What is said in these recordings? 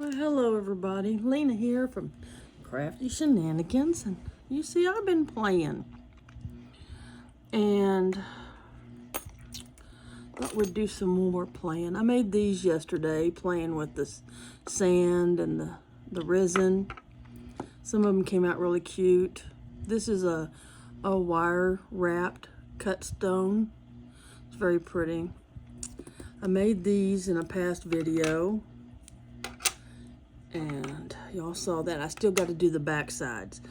Well, hello everybody. Lena here from Crafty Shenanigans, and you see I've been playing. And thought we'd do some more playing. I made these yesterday, playing with the sand and the resin. Some of them came out really cute. This is a wire wrapped cut stone. It's very pretty. I made these in a past video, and y'all saw that. I still got to do the back sides,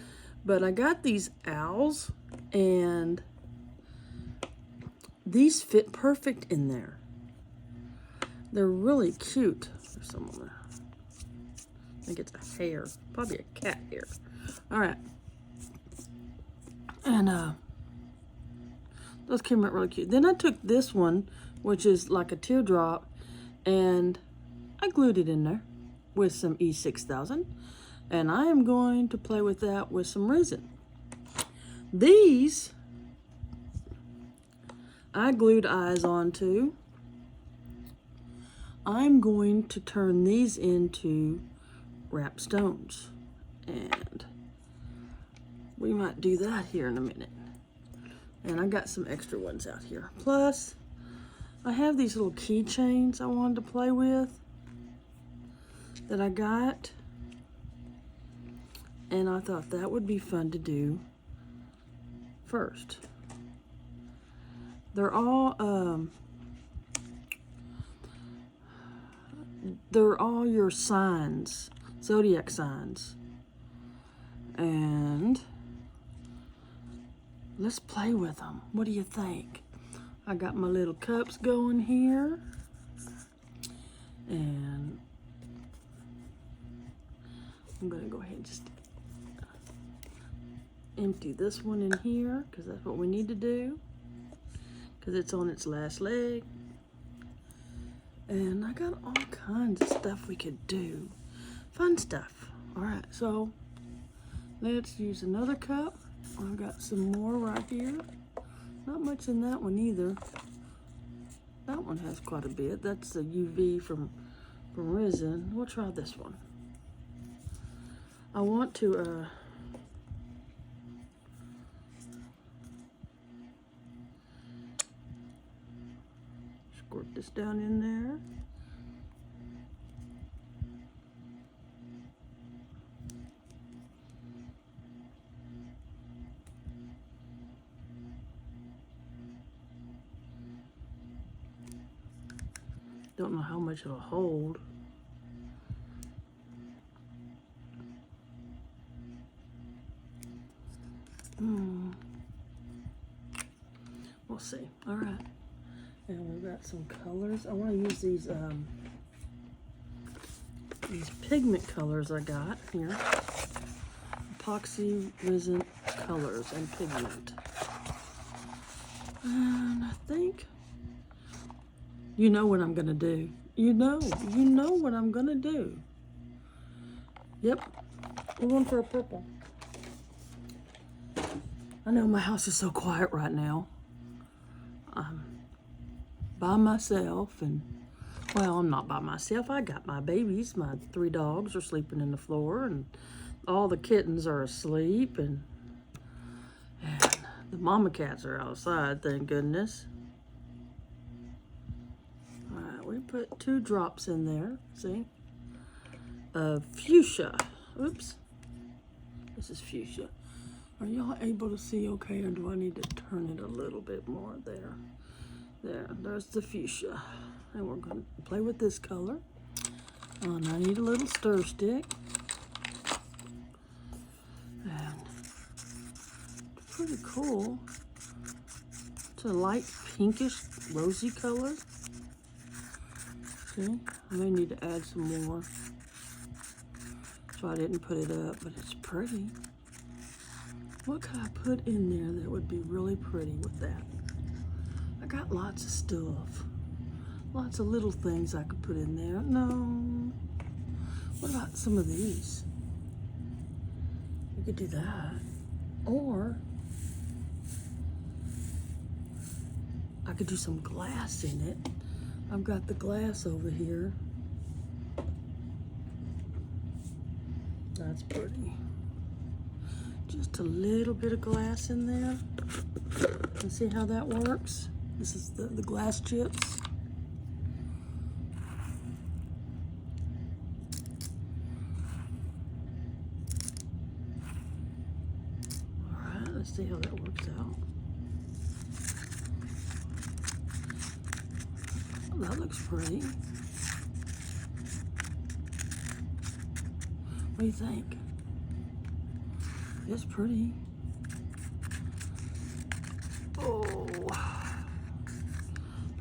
but I got these owls, and these fit perfect in there. They're really cute. There's some on there. I think it's a hair, probably a cat hair. All right, and those came out really cute. Then I took this one, which is like a teardrop, and I glued it in there with some E6000, and I am going to play with that with some resin. These I glued eyes onto. I'm going to turn these into wrapped stones, and we might do that here in a minute. And I got some extra ones out here. Plus, I have these little keychains I wanted to play with that I got, and I thought that would be fun to do first. They're all your signs, zodiac signs, and let's play with them. What do you think? I got my little cups going here, and I'm gonna go ahead and just empty this one in here, because that's what we need to do, because it's on its last leg. And I got all kinds of stuff we could do. Fun stuff. All right, so let's use another cup. I've got some more right here. Not much in that one either. That one has quite a bit. That's the UV from resin. We'll try this one. I want to squirt this down in there. Don't know how much it'll hold. We'll see. All right. And we've got some colors. I want to use these pigment colors I got here. Epoxy resin colors and pigment. And I think you know what I'm gonna do. You know what I'm gonna do. Yep, we're going for a purple. I know my house is so quiet right now. I'm by myself, and well, I'm not by myself. I got my babies. My 3 dogs are sleeping in the floor, and all the kittens are asleep, and the mama cats are outside, thank goodness. All right, we put 2 drops in there, see? Of fuchsia. Oops. This is fuchsia. Are y'all able to see okay, or do I need to turn it a little bit more? There's the fuchsia. And we're going to play with this color. And I need a little stir stick. And it's pretty cool. It's a light pinkish, rosy color. See? I may need to add some more. So I didn't put it up, but it's pretty. What could I put in there that would be really pretty with that? I got lots of stuff. Lots of little things I could put in there. No. What about some of these? We could do that. Or I could do some glass in it. I've got the glass over here. That's pretty. Just a little bit of glass in there. And see how that works? This is the glass chips. Alright, let's see how that works out. That looks pretty. What do you think? It's pretty. Oh.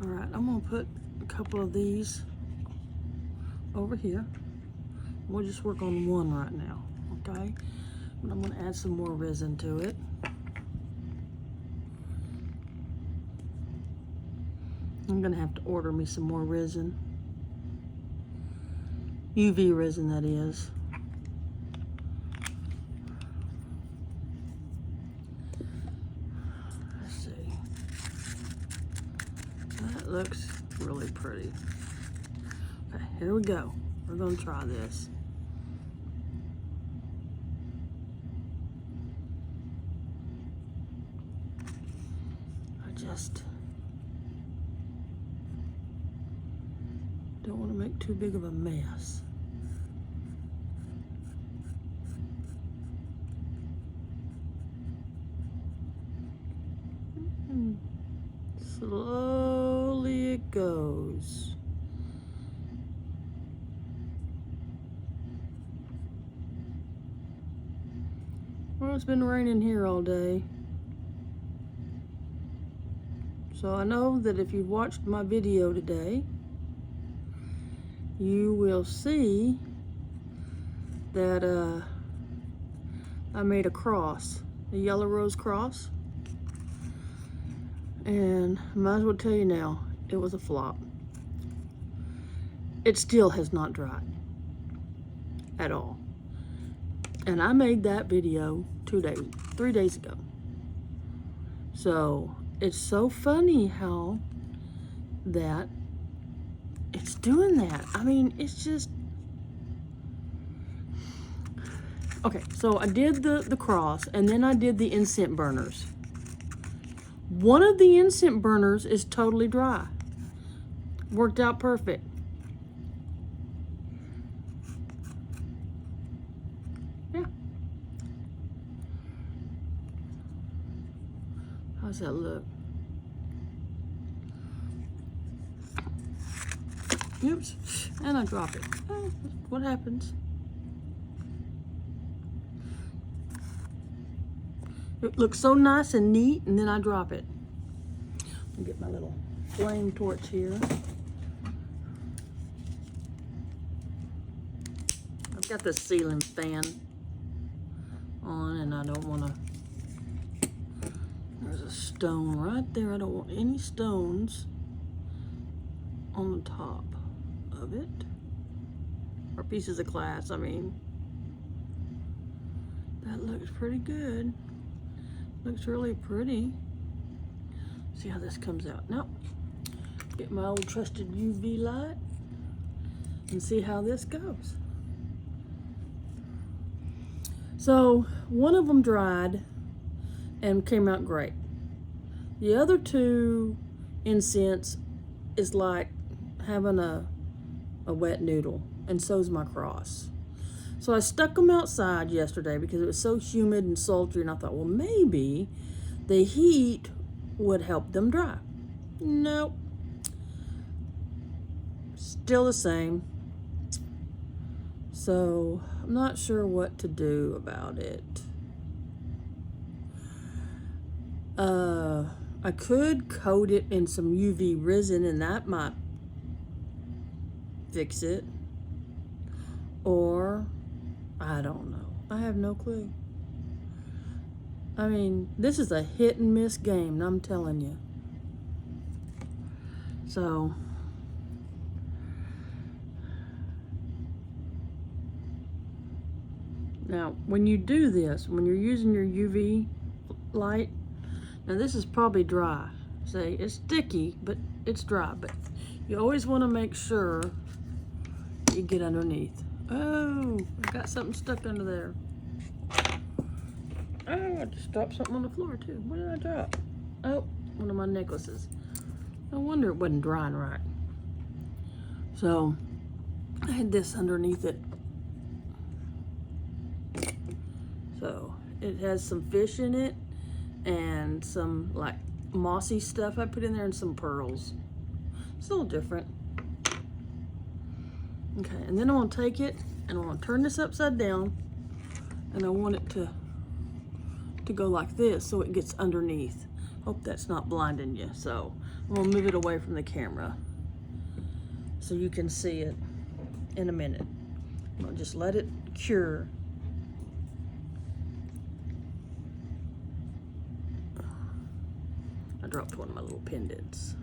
Alright, I'm gonna put a couple of these over here. We'll just work on one right now, okay? And I'm gonna add some more resin to it. I'm gonna have to order me some more resin. UV resin, that is. Let's see. That looks really pretty. Okay, here we go. We're gonna try this. I just don't want to make too big of a mess. Slowly it goes. Well, it's been raining here all day. So I know that if you've watched my video today, you will see that I made a cross, a yellow rose cross. And I might as well tell you now, it was a flop. It still has not dried at all. And I made that video 3 days ago. So it's so funny how that it's doing that. I mean, it's just, okay, so I did the cross, and then I did the incense burners. One of the incense burners is totally dry. Worked out perfect. Yeah. How's that look? Oops, and I drop it. Oh, what happens? It looks so nice and neat, and then I drop it. I'll get my little flame torch here. I've got the ceiling fan on, and I don't want to, there's a stone right there. I don't want any stones on the top of it, or pieces of glass, I mean. That looks pretty good. Looks really pretty. See how this comes out. Now, get my old trusted UV light and see how this goes. So one of them dried and came out great. The other two incense is like having a wet noodle, and so's my cross. So I stuck them outside yesterday because it was so humid and sultry, and I thought, well, maybe the heat would help them dry. Nope. Still the same. So I'm not sure what to do about it. I could coat it in some UV resin, and that might fix it. Or I don't know. I have no clue. I mean, this is a hit and miss game, I'm telling you. So, now, when you do this, when you're using your UV light, now this is probably dry. See, it's sticky, but it's dry. But you always want to make sure you get underneath. Oh, I got something stuck under there. Oh, I just dropped something on the floor too. What did I drop? Oh, one of my necklaces. No wonder it wasn't drying right. So I had this underneath it. So it has some fish in it and some like mossy stuff I put in there and some pearls. It's a little different. Okay, and then I want to take it and I want to turn this upside down, and I want it to go like this so it gets underneath. Hope that's not blinding you. So I'm gonna move it away from the camera so you can see it in a minute. I'm gonna just let it cure. I dropped one of my little pendants,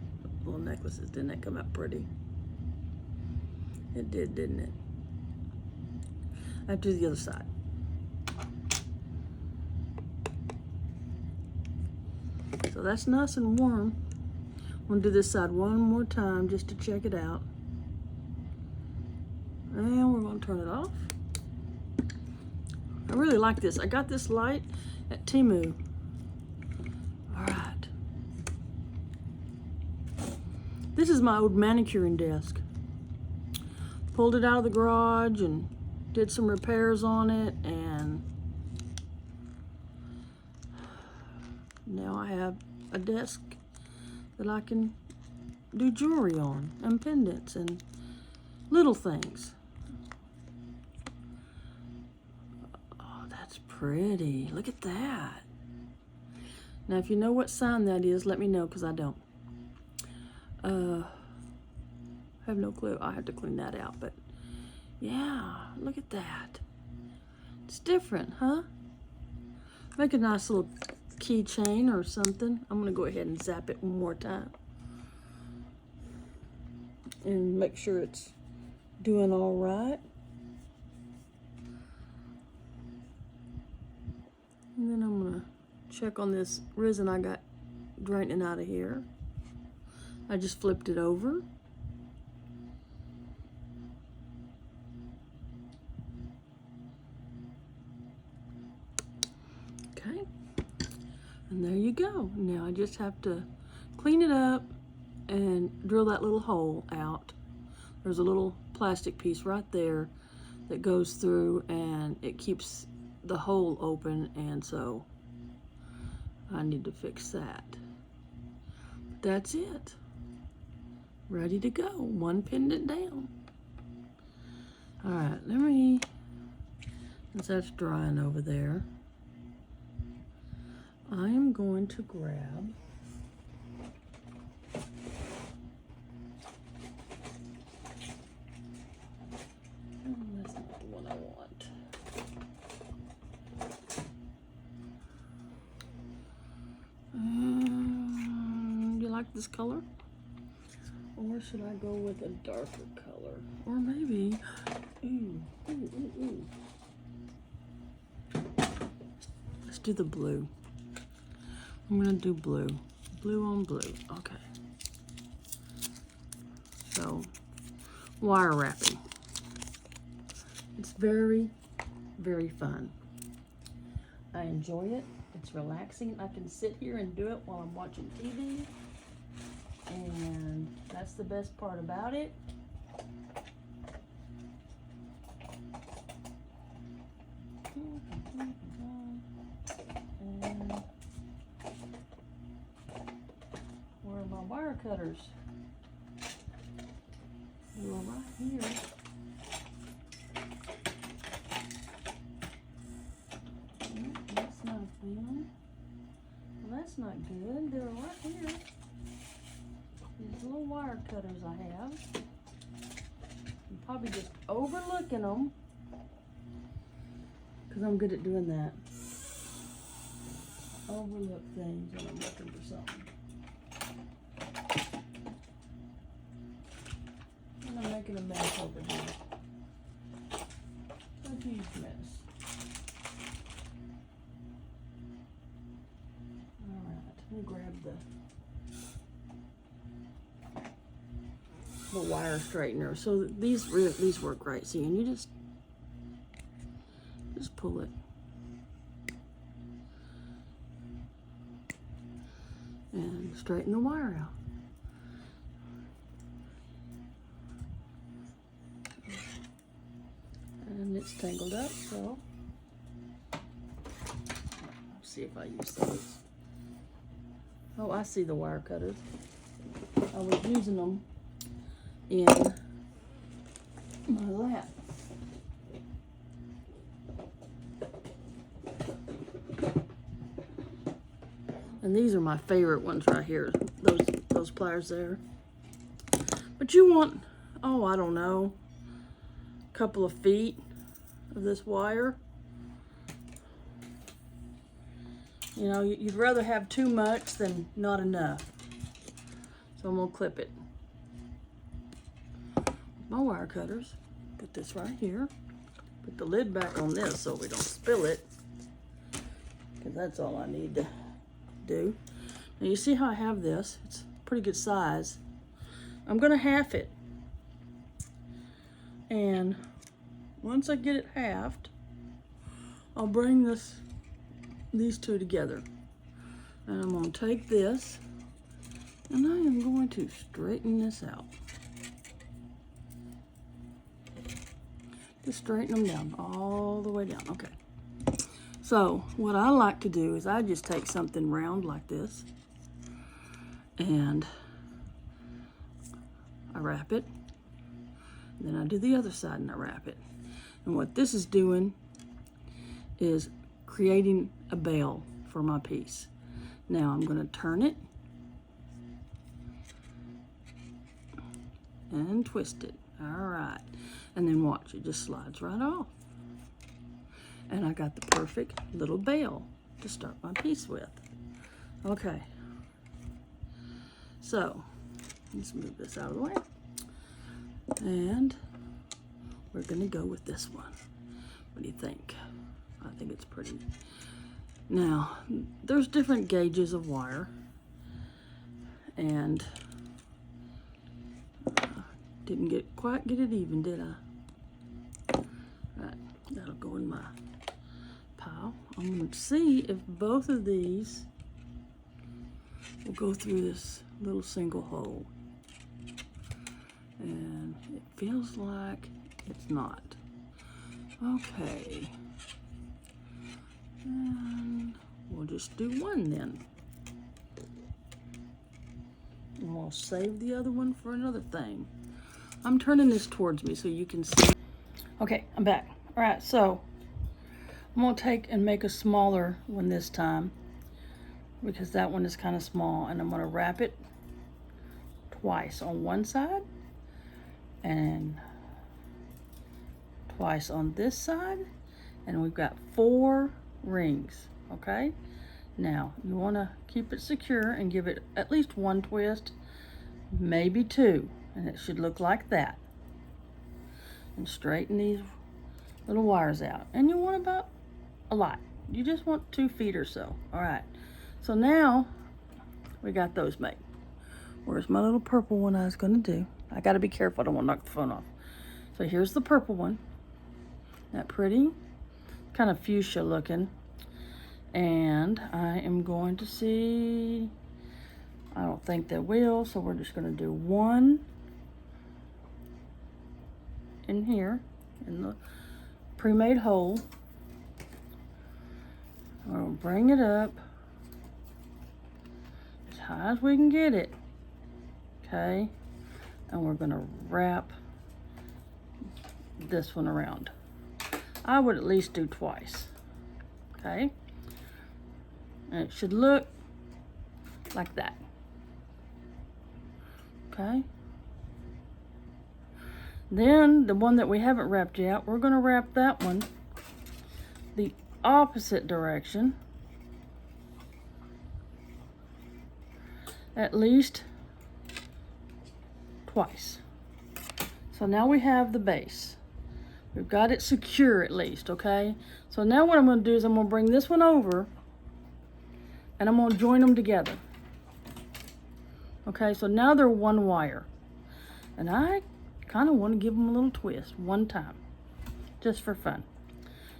little necklaces. Didn't that come out pretty? It did, didn't it? I have to do the other side. So that's nice and warm. I'm gonna do this side one more time just to check it out. And we're gonna turn it off. I really like this. I got this light at Temu. All right. This is my old manicuring desk. Pulled it out of the garage and did some repairs on it, and now I have a desk that I can do jewelry on and pendants and little things. Oh, that's pretty. Look at that. Now, if you know what sign that is, let me know, because I don't. I have no clue. I have to clean that out, but yeah, look at that. It's different, huh? Make a nice little keychain or something. I'm gonna go ahead and zap it one more time and make sure it's doing all right. And then I'm gonna check on this resin I got draining out of here. I just flipped it over. Okay, and there you go. Now I just have to clean it up and drill that little hole out. There's a little plastic piece right there that goes through, and it keeps the hole open, and so I need to fix that. That's it. Ready to go. One pendant down. All right, let me, since that's drying over there, I am going to grab that's not the one I want. You like this color? Or should I go with a darker color? Or maybe, let's do the blue. I'm gonna do blue. Blue on blue, okay. So, wire wrapping. It's very, very fun. I enjoy it. It's relaxing. I can sit here and do it while I'm watching TV. And that's the best part about it. And where are my wire cutters? They were right here. That's not them. Well, that's not good. They're right here. These little wire cutters I have. I'm probably just overlooking them because I'm good at doing that. Overlook things when I'm looking for something. And I'm making a mess over here. A huge mess. Alright, let me grab the wire straightener. So these work great. See, and you just pull it. And straighten the wire out. And it's tangled up, so let's see if I use those. Oh, I see the wire cutters. I was using them in my lap. And these are my favorite ones right here, those pliers there. But you want, oh, I don't know, a couple of feet of this wire. You know, you'd rather have too much than not enough. So I'm gonna clip it. My wire cutters, put this right here. Put the lid back on this so we don't spill it, because that's all I need to do. Now you see how I have this? It's pretty good size. I'm gonna half it. And once I get it halved, I'll bring these two together. And I'm gonna take this and I am going to straighten this out. Just straighten them down, all the way down, okay. So what I like to do is I just take something round like this and I wrap it. Then I do the other side and I wrap it. And what this is doing is creating a bail for my piece. Now I'm going to turn it and twist it. All right. And then watch, it just slides right off. And I got the perfect little bail to start my piece with. Okay. So, let's move this out of the way. And we're gonna go with this one. What do you think? I think it's pretty. Now, there's different gauges of wire. And didn't quite get it even, did I? Right, that'll go in my pile. I'm going to see if both of these will go through this little single hole. And it feels like it's not. Okay. And we'll just do one then. And we'll save the other one for another thing. I'm turning this towards me so you can see. Okay, I'm back. All right, so I'm gonna take and make a smaller one this time because that one is kind of small, and I'm gonna wrap it twice on one side and twice on this side, and we've got 4 rings, okay? Now, you wanna keep it secure and give it at least 1 twist, maybe 2. And it should look like that. And straighten these little wires out. And you want about a lot. You just want 2 feet or so. All right. So now we got those made. Where's my little purple one I was going to do? I got to be careful. I don't want to knock the phone off. So here's the purple one. That pretty? Kind of fuchsia looking. And I am going to see. I don't think they will. So we're just going to do 1. In here, in the pre-made hole. We'll bring it up as high as we can get it, okay? And we're gonna wrap this one around. I would at least do twice, okay? And it should look like that, okay? Then the one that we haven't wrapped yet, we're going to wrap that one the opposite direction at least twice. So now we have the base. We've got it secure at least, okay? So now what I'm going to do is I'm going to bring this one over and I'm going to join them together. Okay, so now they're one wire. And I kind of want to give them a little twist one time, just for fun.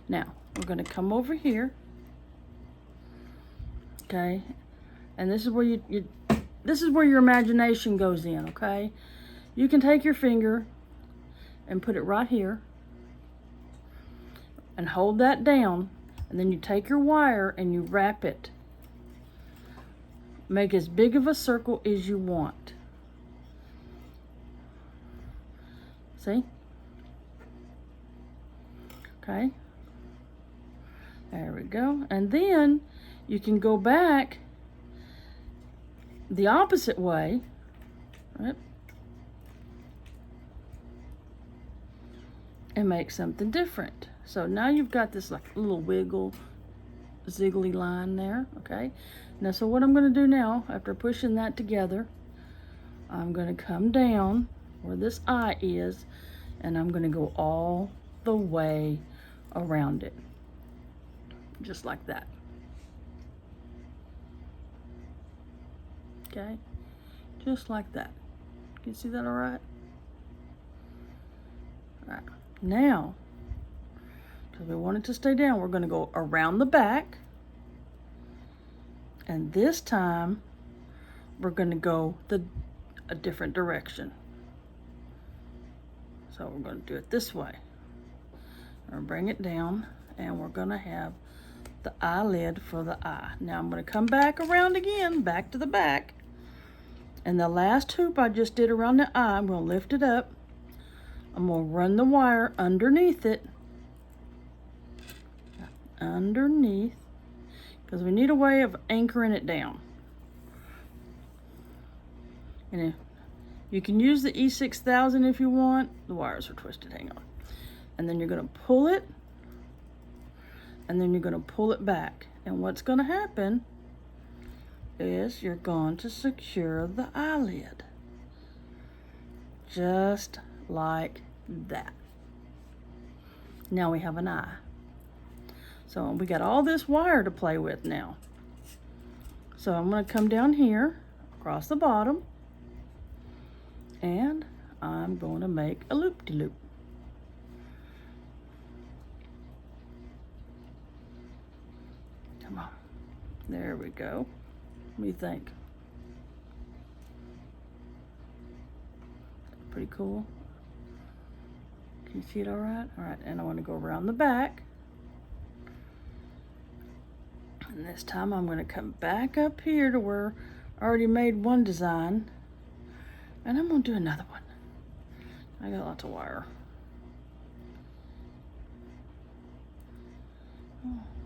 Now, we're going to come over here. Okay, and this is where this is where your imagination goes in. Okay, you can take your finger and put it right here and hold that down, and then you take your wire and you wrap it. Make as big of a circle as you want. See? Okay. There we go. And then you can go back the opposite way, right? And make something different. So now you've got this like little wiggle, ziggly line there, okay? Now, so what I'm going to do now, after pushing that together, I'm going to come down where this eye is, and I'm going to go all the way around it. Just like that. Okay? Just like that. Can you see that all right? All right. Now, because we want it to stay down, we're going to go around the back. And this time, we're going to go a different direction. So we're going to do it this way. We're going to bring it down, and we're going to have the eyelid for the eye. Now I'm going to come back around again, back to the back. And the last hoop I just did around the eye, I'm going to lift it up. I'm going to run the wire underneath it. Underneath. Because we need a way of anchoring it down. And you can use the E6000 if you want. The wires are twisted, hang on. And then you're going to pull it. And then you're going to pull it back. And what's going to happen is you're going to secure the eyelid. Just like that. Now we have an eye. So we got all this wire to play with now. So I'm going to come down here, across the bottom, and I'm going to make a loop-de-loop. Come on. There we go. What do you think? Pretty cool. Can you see it all right? All right, and I want to go around the back. And this time I'm going to come back up here to where I already made one design. And I'm going to do another one. I got lots of wire.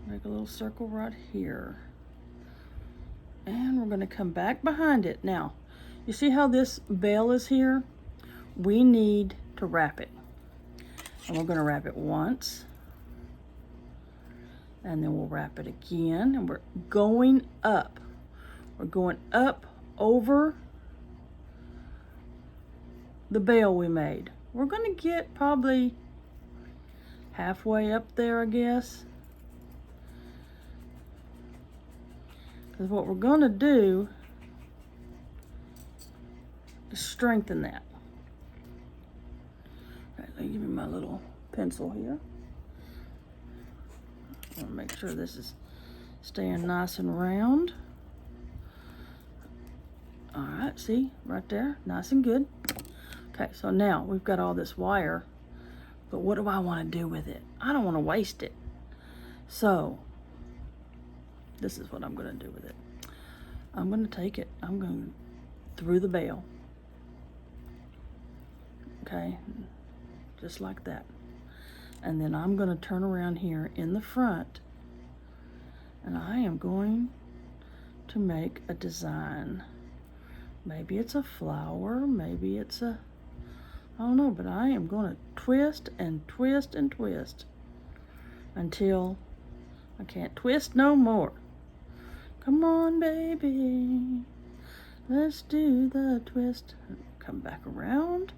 Make a little circle right here. And we're going to come back behind it. Now, you see how this bell is here? We need to wrap it. And we're going to wrap it once. And then we'll wrap it again. And we're going up. We're going up over the bell we made. We're going to get probably halfway up there, I guess. Because what we're going to do is strengthen that. All right, let me give me my little pencil here. I want to make sure this is staying nice and round. All right, see, right there, nice and good. Okay, so now we've got all this wire, but what do I want to do with it? I don't want to waste it. So, this is what I'm going to do with it. I'm going to take it, I'm going through the bell. Okay, just like that. And then I'm going to turn around here in the front, and I am going to make a design. Maybe it's a flower, maybe it's a, I don't know, but I am going to twist and twist and twist until I can't twist no more. Come on, baby, let's do the twist. Come back around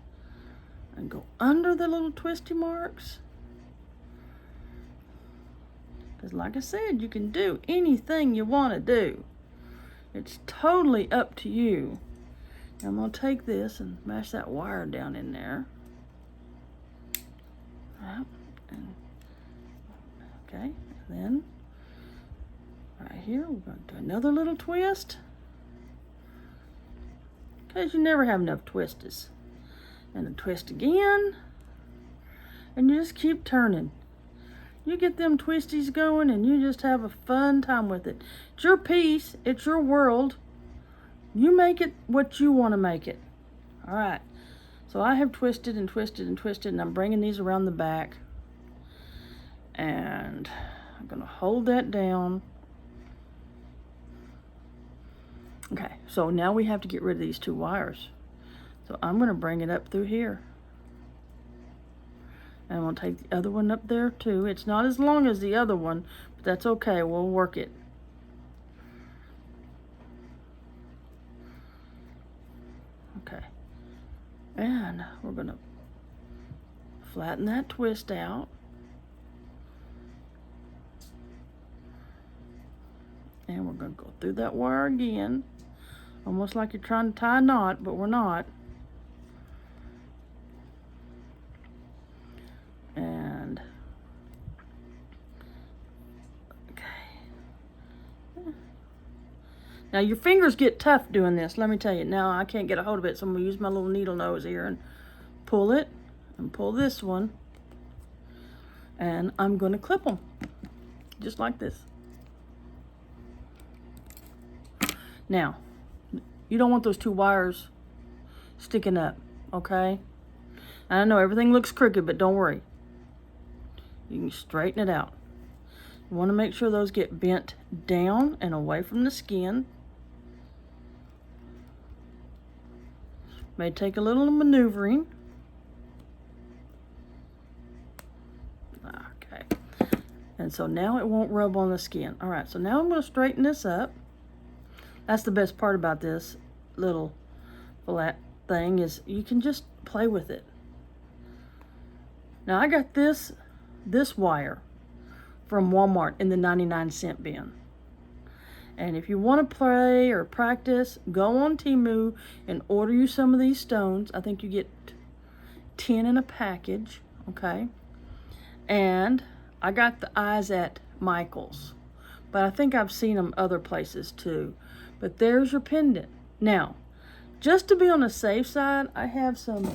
and go under the little twisty marks. Because like I said, you can do anything you want to do. It's totally up to you. I'm going to take this and mash that wire down in there. Okay, Then, right here, we're going to do another little twist. Because you never have enough twisties. And a twist again. And you just keep turning. You get them twisties going and you just have a fun time with it. It's your piece. It's your world. You make it what you want to make it. All right. So I have twisted and twisted and twisted, and I'm bringing these around the back. And I'm going to hold that down. Okay, so now we have to get rid of these 2 wires. So I'm going to bring it up through here. And I'm going to take the other one up there too. It's not as long as the other one, but that's okay. We'll work it. Okay. And we're going to flatten that twist out. And we're going to go through that wire again. Almost like you're trying to tie a knot, but we're not. And, okay. Now your fingers get tough doing this, let me tell you. Now I can't get a hold of it, so I'm going to use my little needle nose here and pull it. And pull this one. And I'm going to clip them. Just like this. Now, you don't want those 2 wires sticking up, okay? I know everything looks crooked, but don't worry. You can straighten it out. You want to make sure those get bent down and away from the skin. May take a little maneuvering. Okay. And so now it won't rub on the skin. All right, so now I'm going to straighten this up. That's the best part about this little flat thing is you can just play with it. Now I got this wire from Walmart in the 99-cent bin. And if you want to play or practice, go on Temu and order you some of these stones. I think you get 10 in a package, okay? And I got the eyes at Michael's, but I think I've seen them other places too. But there's your pendant. Now, just to be on the safe side, I have some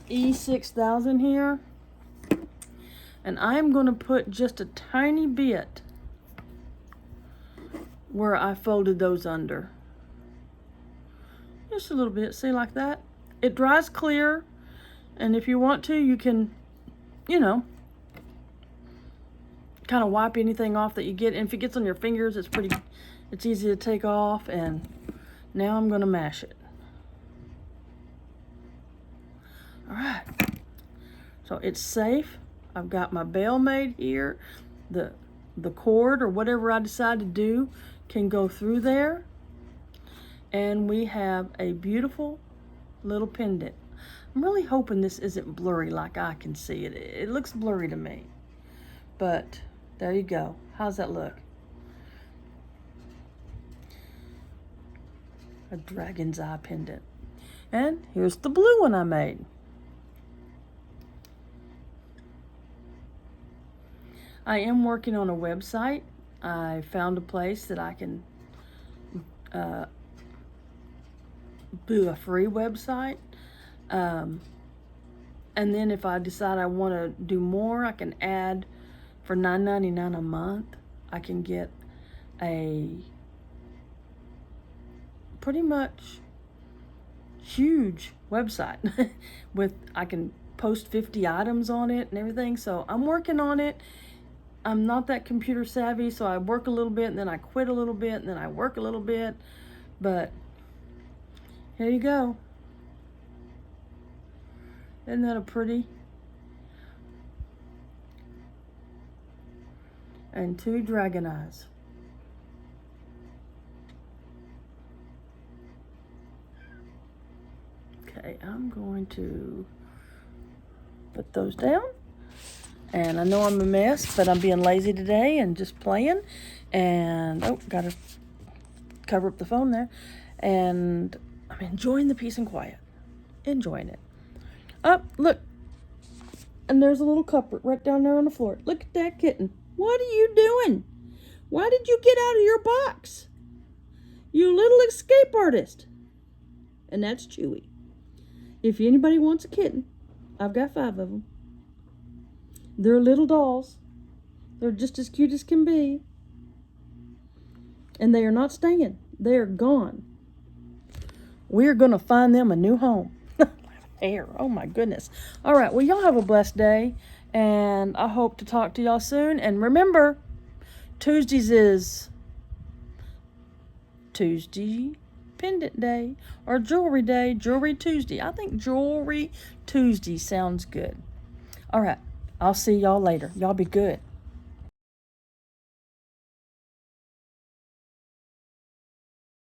E6000 here. And I'm going to put just a tiny bit where I folded those under. Just a little bit, see, like that. It dries clear. And if you want to, you can, you know, kind of wipe anything off that you get. And if it gets on your fingers, it's easy to take off. And now I'm going to mash it. All right. So it's safe. I've got my bail made here. The cord or whatever I decide to do can go through there. And we have a beautiful little pendant. I'm really hoping this isn't blurry like I can see it. It looks blurry to me. But there you go. How's that look? A dragon's eye pendant. And here's the blue one I made. I am working on a website. I found a place that I can do a free website. And then if I decide I want to do more, I can add for $9.99 a month. I can get a pretty much huge website with, I can post 50 items on it and everything. So I'm working on it. I'm not that computer savvy, so I work a little bit and then I quit a little bit and then I work a little bit. But here you go. Isn't that a pretty? And 2 dragon eyes. Okay, I'm going to put those down. And I know I'm a mess, but I'm being lazy today and just playing. And, oh, gotta cover up the phone there. And I'm enjoying the peace and quiet. Enjoying it. Oh, look. And there's a little culprit right down there on the floor. Look at that kitten. What are you doing? Why did you get out of your box? You little escape artist. And that's Chewy. If anybody wants a kitten, I've got 5 of them. They're little dolls. They're just as cute as can be. And they are not staying. They are gone. We're going to find them a new home. Hair. Oh my goodness. All right. Well, y'all have a blessed day. And I hope to talk to y'all soon. And remember, Tuesdays is Tuesday pendant day or jewelry day, jewelry Tuesday. I think jewelry Tuesday sounds good. All right. I'll see y'all later. Y'all be good.